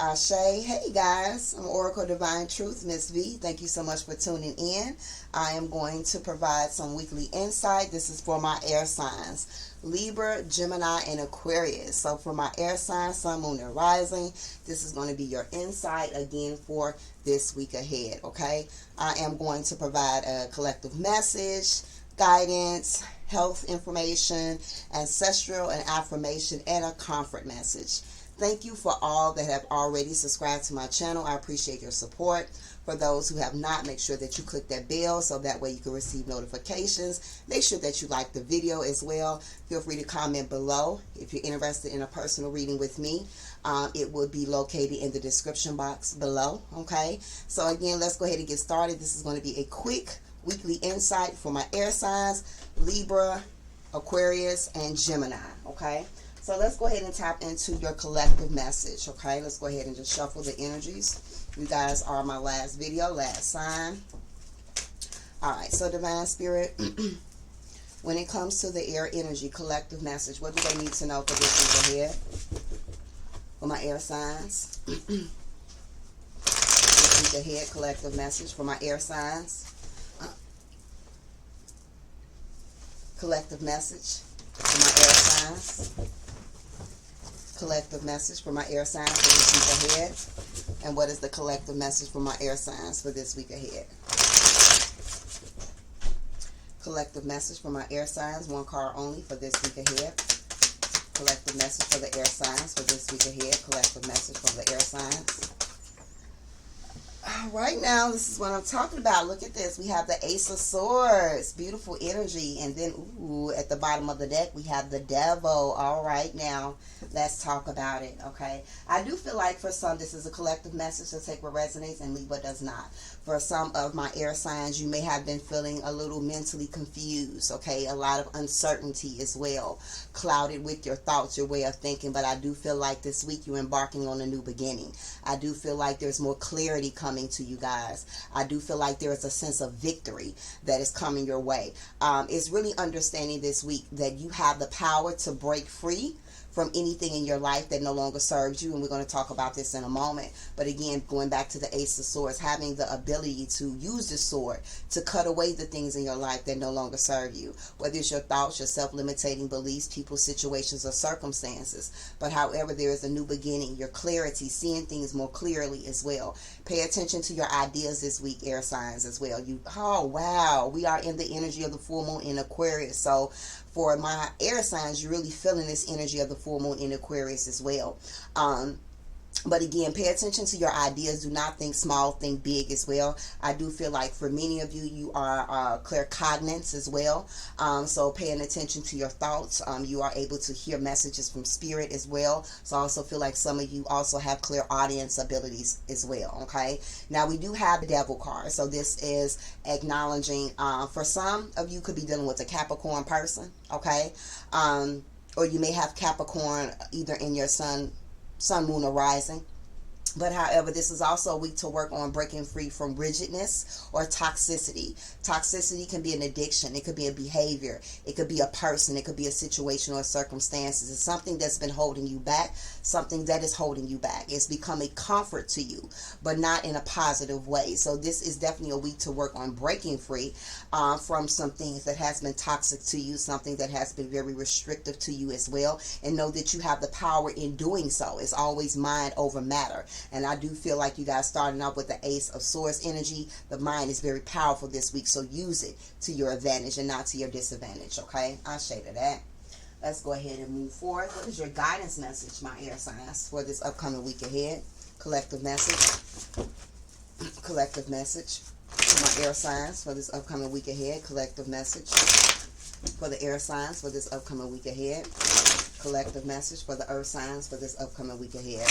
Ashe. Hey guys, I'm Oracle Divine Truth, Miss V. Thank you so much for tuning in. I am going to provide some weekly insight. This is for my air signs, Libra, Gemini, and Aquarius. So for my air signs, Sun, Moon, and Rising, this is going to be your insight again for this week ahead, okay? I am going to provide a collective message, guidance, health information, ancestral and affirmation, and a comfort message. Thank you for all that have already subscribed to my channel. I appreciate your support. For those who have not, make sure that you click that bell so that way you can receive notifications. Make sure that you like the video as well. Feel free to comment below if you're interested in a personal reading with me. It will be located in the description box below. Okay, so again, let's go ahead and get started. This is going to be a quick weekly insight for my air signs, Libra, Aquarius, and Gemini. Okay, so let's go ahead and tap into your collective message. Okay, let's go ahead and just shuffle the energies. You guys are my last video, last sign. Alright, so Divine Spirit, when it comes to the air energy collective message, what do they need to know for this week ahead? For my air signs. This week ahead, collective message for my air signs. Collective message for my air signs. Collective message for my air signs for this week ahead. And what is the collective message for my air signs for this week ahead? Collective message for my air signs, one card only for this week ahead. Collective message for the air signs for this week ahead. Collective message for the air signs. Right now, this is what I'm talking about. Look at this. We have the Ace of Swords. Beautiful energy. And then, ooh, at the bottom of the deck, we have the Devil. All right, now, let's talk about it, okay? I do feel like for some, this is a collective message, so take what resonates and leave what does not. For some of my air signs, you may have been feeling a little mentally confused, okay? A lot of uncertainty as well, clouded with your thoughts, your way of thinking. But I do feel like this week you're embarking on a new beginning. I do feel like there's more clarity coming to you guys. I do feel like there is a sense of victory that is coming your way. It's really understanding this week that you have the power to break free from anything in your life that no longer serves you, and we're going to talk about this in a moment. But again, going back to the Ace of Swords, having the ability to use the sword to cut away the things in your life that no longer serve you, whether it's your thoughts, your self-limiting beliefs, people, situations, or circumstances. But however, there is a new beginning, your clarity, seeing things more clearly as well. Pay attention to your ideas this week, air signs, as well. Oh wow, we are in the energy of the full moon in Aquarius. So for my air signs, you're really feeling this energy of the full moon in Aquarius as well. But again, pay attention to your ideas. Do not think small, think big as well. I do feel like for many of you, you are claircognizant as well. So paying attention to your thoughts. You are able to hear messages from spirit as well. So I also feel like some of you also have clairaudience abilities as well. Okay. Now we do have the Devil card. So this is acknowledging, for some of you could be dealing with a Capricorn person. Okay. Or you may have Capricorn either in your sun, moon, or rising. But however, this is also a week to work on breaking free from rigidness or toxicity. Toxicity can be an addiction. It could be a behavior. It could be a person. It could be a situation or circumstances. It's something that's been holding you back, something that is holding you back. It's become a comfort to you, but not in a positive way. So this is definitely a week to work on breaking free from some things that has been toxic to you, something that has been very restrictive to you as well. And know that you have the power in doing so. It's always mind over matter. And I do feel like you guys starting off with the Ace of Swords energy. The mind is very powerful this week, so use it to your advantage and not to your disadvantage, okay? I'll shade of that. Let's go ahead and move forward. What is your guidance message, my air signs, for this upcoming week ahead? Collective message. Collective message for my air signs for this upcoming week ahead. Collective message for the air signs for this upcoming week ahead. Collective message for the earth signs for this upcoming week ahead.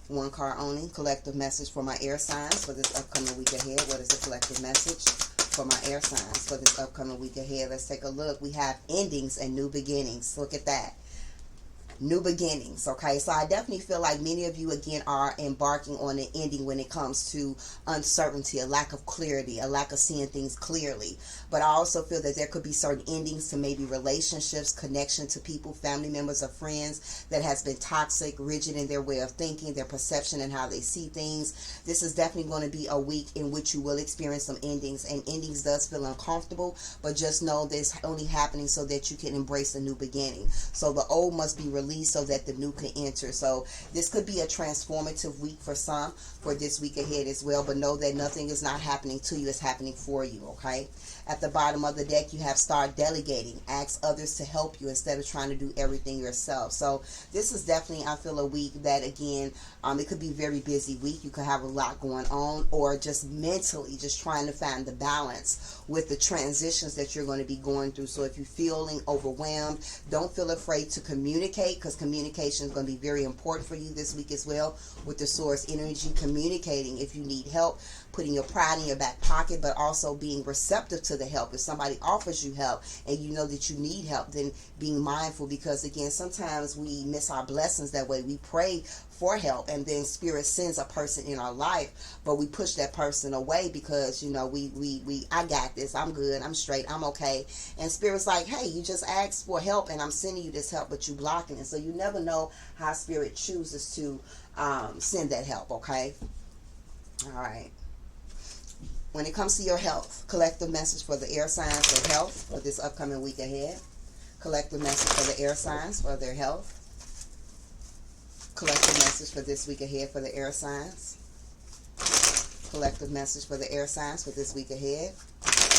One card only. Collective message for my air signs for this upcoming week ahead. What is the collective message for my air signs for this upcoming week ahead? Let's take a look. We have endings and new beginnings. Look at that. New beginnings, okay? So I definitely feel like many of you, again, are embarking on an ending when it comes to uncertainty, a lack of clarity, a lack of seeing things clearly. But I also feel that there could be certain endings to maybe relationships, connection to people, family members, or friends that has been toxic, rigid in their way of thinking, their perception, and how they see things. This is definitely going to be a week in which you will experience some endings, and endings does feel uncomfortable, but just know this only happening so that you can embrace a new beginning. So the old must be released so that the new can enter. So this could be a transformative week for some, for this week ahead as well, but know that nothing is not happening to you, it's happening for you, okay? At the bottom of the deck, you have start delegating. Ask others to help you instead of trying to do everything yourself. So this is definitely, I feel, a week that, again, it could be a very busy week. You could have a lot going on, or just mentally just trying to find the balance with the transitions that you're going to be going through. So if you're feeling overwhelmed, don't feel afraid to communicate, because communication is going to be very important for you this week as well with the source energy. Communicating if you need help, putting your pride in your back pocket, but also being receptive to the help. If somebody offers you help and you know that you need help, then being mindful, because again, sometimes we miss our blessings that way. We pray for help, and then spirit sends a person in our life, but we push that person away because, you know, I got this, I'm good, I'm straight, I'm okay. And spirit's like, hey, you just asked for help and I'm sending you this help, but you blocking it. So you never know how spirit chooses to send that help, okay? All right. When it comes to your health, collective message for the air signs for health for this upcoming week ahead. Collective message for the air signs for their health. Collective message for this week ahead for the air signs. Collective message for the air signs for this week ahead.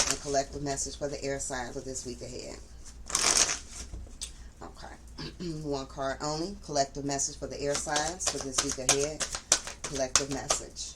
And collective message for the air signs for this week ahead. Okay. One card only. Collective message for the air signs for this week ahead. Collective message.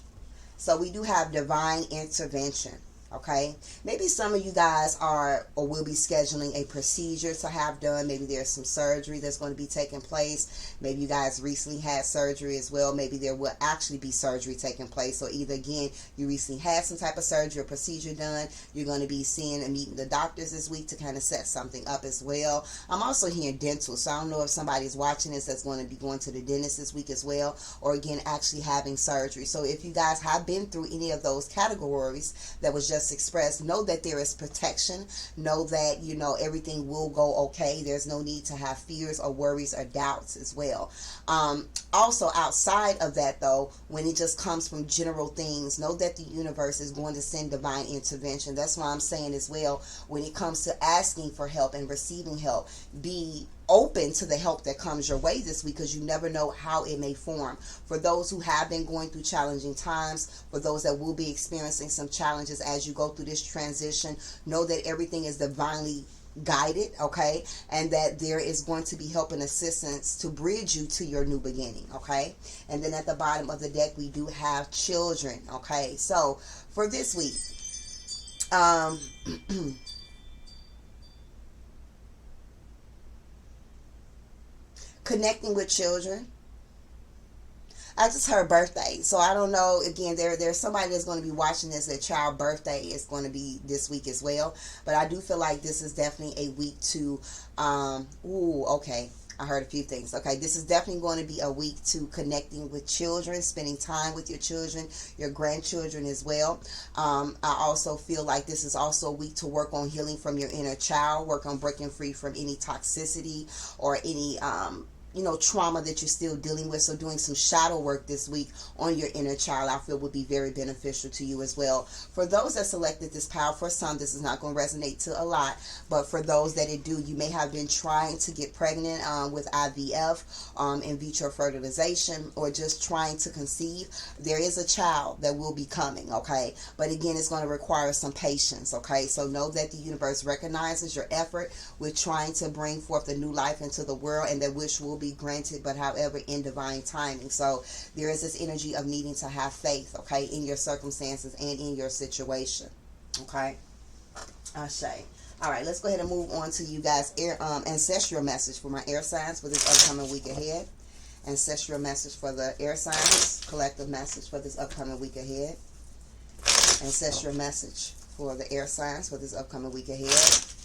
So we do have divine intervention, okay? Maybe some of you guys are or will be scheduling a procedure to have done. Maybe there's some surgery that's going to be taking place. Maybe you guys recently had surgery as well. Maybe there will actually be surgery taking place. So either, again, you recently had some type of surgery or procedure done. You're going to be seeing and meeting the doctors this week to kind of set something up as well. I'm also hearing dental, so I don't know if somebody's watching this that's going to be going to the dentist this week as well, or again, actually having surgery. So if you guys have been through any of those categories that was just expressed, know that there is protection. Know that, you know, everything will go okay. There's no need to have fears or worries or doubts as well. Also, outside of that, though, when it just comes from general things, know that the universe is going to send divine intervention. That's why I'm saying as well, when it comes to asking for help and receiving help, be open to the help that comes your way this week, because you never know how it may form. For those who have been going through challenging times, for those that will be experiencing some challenges as you go through this transition, know that everything is divinely guided, okay, and that there is going to be help and assistance to bridge you to your new beginning, okay. And then at the bottom of the deck, we do have children, okay. So for this week, connecting with children. I just heard birthday, so I don't know. Again, there's somebody that's going to be watching this. Their child birthday is going to be this week as well. But I do feel like this is definitely a week to, okay. I heard a few things. Okay, this is definitely going to be a week to connecting with children, spending time with your children, your grandchildren as well. I also feel like this is also a week to work on healing from your inner child, work on breaking free from any toxicity or any trauma that you're still dealing with. So doing some shadow work this week on your inner child, I feel, would be very beneficial to you as well. For those that selected this power, for some, this is not going to resonate to a lot, but for those that it do, you may have been trying to get pregnant with IVF, in vitro fertilization, or just trying to conceive. There is a child that will be coming, okay? But again, it's going to require some patience, okay? So know that the universe recognizes your effort with trying to bring forth a new life into the world, and that wish will be granted, but however, in divine timing. So there is this energy of needing to have faith, okay, in your circumstances and in your situation, okay. Ashe. All right, let's go ahead and move on to you guys ancestral message for my air signs for this upcoming week ahead. Ancestral message for the air signs, collective message for this upcoming week ahead. Ancestral message for the air signs for this upcoming week ahead.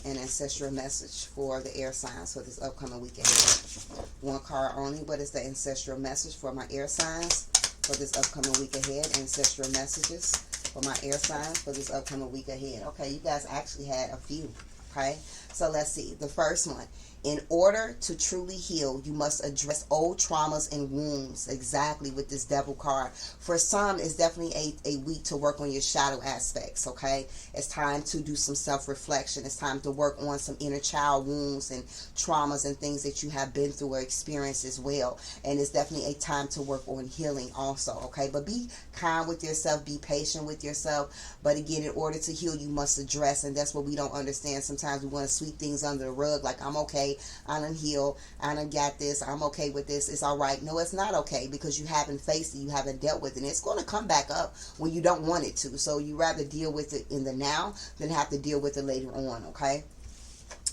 An ancestral message for the air signs for this upcoming week ahead. One card only. What is the ancestral message for my air signs for this upcoming week ahead? Ancestral messages for my air signs for this upcoming week ahead. Okay, you guys actually had a few. Okay, so let's see. The first one. In order to truly heal, you must address old traumas and wounds. Exactly, with this devil card. For some, it's definitely a week to work on your shadow aspects, okay? It's time to do some self-reflection. It's time to work on some inner child wounds and traumas and things that you have been through or experienced as well. And it's definitely a time to work on healing also, okay? But be kind with yourself. Be patient with yourself. But again, in order to heal, you must address. And that's what we don't understand. Sometimes we want to sweep things under the rug like, I'm okay. I done healed. I done got this. I'm okay with this. It's all right. No, it's not okay because you haven't faced it. You haven't dealt with it. And it's going to come back up when you don't want it to. So you rather deal with it in the now than have to deal with it later on, okay?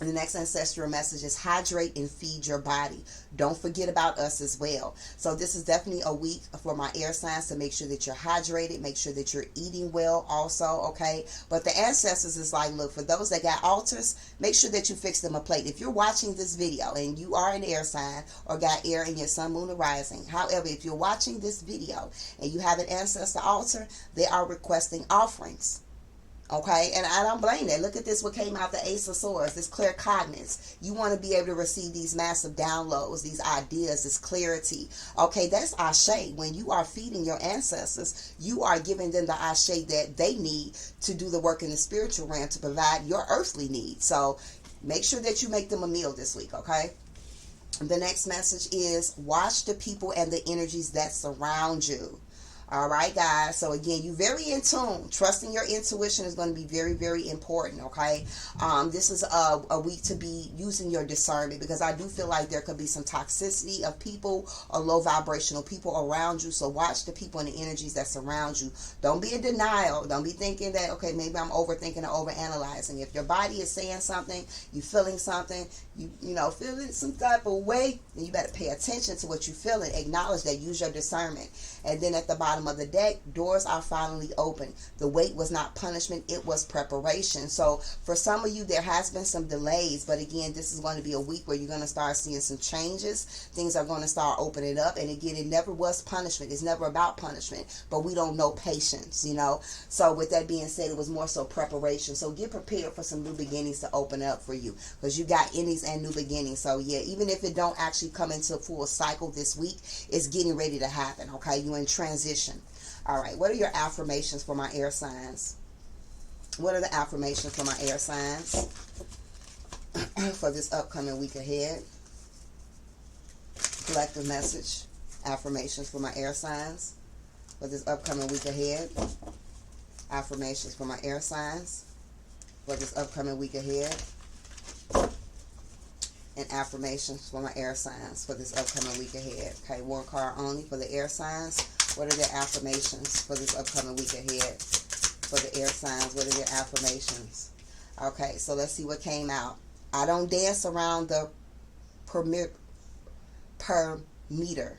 And the next ancestral message is hydrate and feed your body. Don't forget about us as well. So this is definitely a week for my air signs to make sure that you're hydrated, make sure that you're eating well also, okay? But the ancestors is like, look, for those that got altars, make sure that you fix them a plate. If you're watching this video and you are an air sign or got air in your sun, moon, or rising, however, if you're watching this video and you have an ancestor altar, they are requesting offerings. Okay, and I don't blame that. Look at this, what came out the Ace of Swords, this claircognizance. You want to be able to receive these massive downloads, these ideas, this clarity. Okay, that's ashe. When you are feeding your ancestors, you are giving them the ashe that they need to do the work in the spiritual realm to provide your earthly needs. So make sure that you make them a meal this week, okay? The next message is watch the people and the energies that surround you. All right, guys. So again, you're very in tune. Trusting your intuition is going to be very, very important. Okay. This is a week to be using your discernment because I do feel like there could be some toxicity of people or low vibrational people around you. So watch the people and the energies that surround you. Don't be in denial. Don't be thinking that, okay, maybe I'm overthinking or overanalyzing. If your body is saying something, you feeling something, you know, feeling some type of way, then you better pay attention to what you're feeling. Acknowledge that. Use your discernment. And then at the bottom of the deck, doors are finally open. The wait was not punishment, it was preparation. So for some of you, there has been some delays, but again, this is going to be a week where you're going to start seeing some changes. Things are going to start opening up. And again, it never was punishment. It's never about punishment, but we don't know patience, you know. So with that being said, it was more so preparation. So get prepared for some new beginnings to open up for you because you got endings and new beginnings. So yeah, even if it don't actually come into a full cycle this week, it's getting ready to happen, okay? You're in transition. All right, what are your affirmations for my air signs? What are the affirmations for my air signs for this upcoming week ahead? Collective message, affirmations for my air signs for this upcoming week ahead. Affirmations for my air signs for this upcoming week ahead. And affirmations for my air signs for this upcoming week ahead. Okay, one card only for the air signs. What are their affirmations for this upcoming week ahead? For the air signs, what are their affirmations? Okay, so let's see what came out. I don't dance around the per meter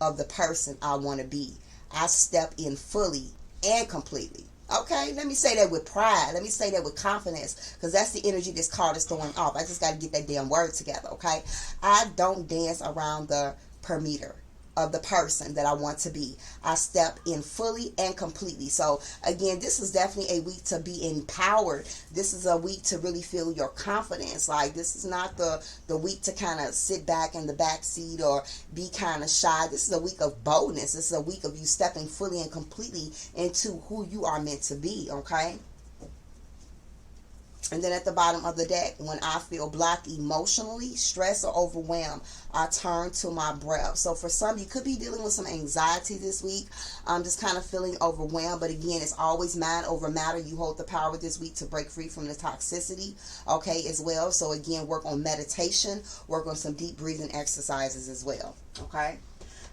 of the person I want to be. I step in fully and completely. Okay, let me say that with pride. Let me say that with confidence because that's the energy this card is throwing off. I just got to get that damn word together, okay? I don't dance around the perimeter of the person that I want to be. I step in fully and completely. So again, this is definitely a week to be empowered. This is a week to really feel your confidence. Like this is not the week to kind of sit back in the back seat or be kind of shy. This is a week of boldness. This is a week of you stepping fully and completely into who you are meant to be, okay? And then at the bottom of the deck, when I feel blocked emotionally, stressed, or overwhelmed, I turn to my breath. So for some, you could be dealing with some anxiety this week. Just kind of feeling overwhelmed. But again, it's always mind over matter. You hold the power this week to break free from the toxicity, okay, as well. So again, work on meditation. Work on some deep breathing exercises as well, okay?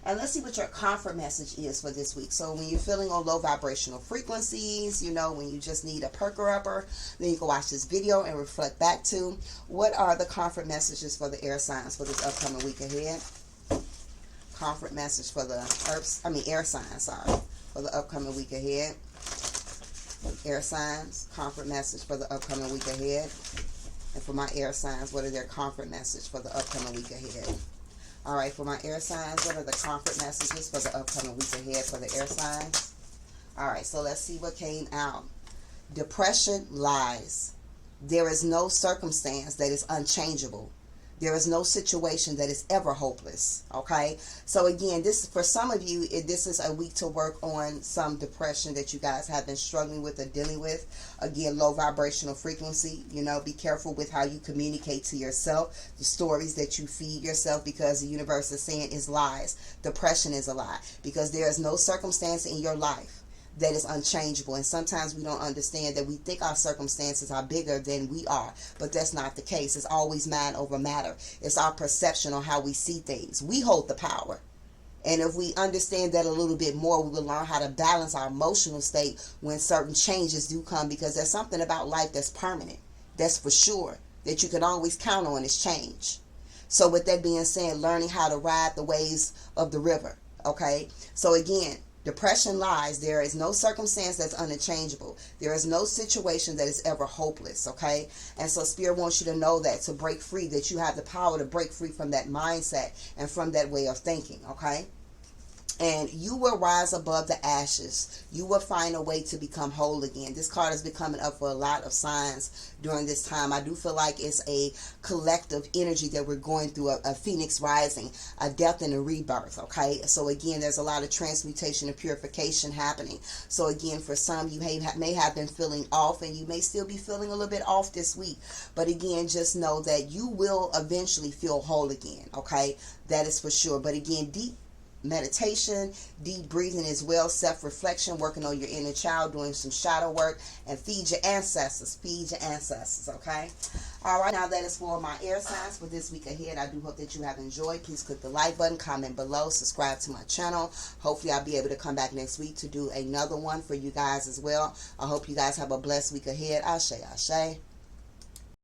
And let's see what your comfort message is for this week. So when you're feeling on low vibrational frequencies, you know, when you just need a perker-upper, then you can watch this video and reflect back to what are the comfort messages for the air signs for this upcoming week ahead. Comfort message for the air signs, sorry, for the upcoming week ahead. Air signs, comfort message for the upcoming week ahead. And for my air signs, what are their comfort message for the upcoming week ahead? All right, for my air signs, what are the comfort messages for the upcoming week ahead for the air signs? All right, so let's see what came out. Depression lies. There is no circumstance that is unchangeable. There is no situation that is ever hopeless. Okay, so again, this for some of you, this is a week to work on some depression that you guys have been struggling with or dealing with. Again, low vibrational frequency. You know, be careful with how you communicate to yourself, the stories that you feed yourself, because the universe is saying is lies. Depression is a lie, because there is no circumstance in your life that is unchangeable. And sometimes we don't understand that. We think our circumstances are bigger than we are, but that's not the case. It's always mind over matter. It's our perception on how we see things. We hold the power, and if we understand that a little bit more, we will learn how to balance our emotional state when certain changes do come, because there's something about life that's permanent, that's for sure, that you can always count on is change. So with that being said, learning how to ride the waves of the river. Okay, so again, depression lies. There is no circumstance that's unchangeable. There is no situation that is ever hopeless, okay? And so Spirit wants you to know that, to break free, that you have the power to break free from that mindset and from that way of thinking, okay? And you will rise above the ashes. You will find a way to become whole again. This card has been coming up for a lot of signs during this time. I do feel like it's a collective energy that we're going through, a phoenix rising, a death and a rebirth, okay? So again, there's a lot of transmutation and purification happening. So again, for some, you may have been feeling off, and you may still be feeling a little bit off this week. But again, just know that you will eventually feel whole again, okay? That is for sure. But again, deep meditation, deep breathing as well, self-reflection, working on your inner child, doing some shadow work, and feed your ancestors, okay? All right, now that is for my air signs for this week ahead. I do hope that you have enjoyed. Please click the like button, comment below, subscribe to my channel. Hopefully I'll be able to come back next week to do another one for you guys as well. I hope you guys have a blessed week ahead. Ashe, ashe.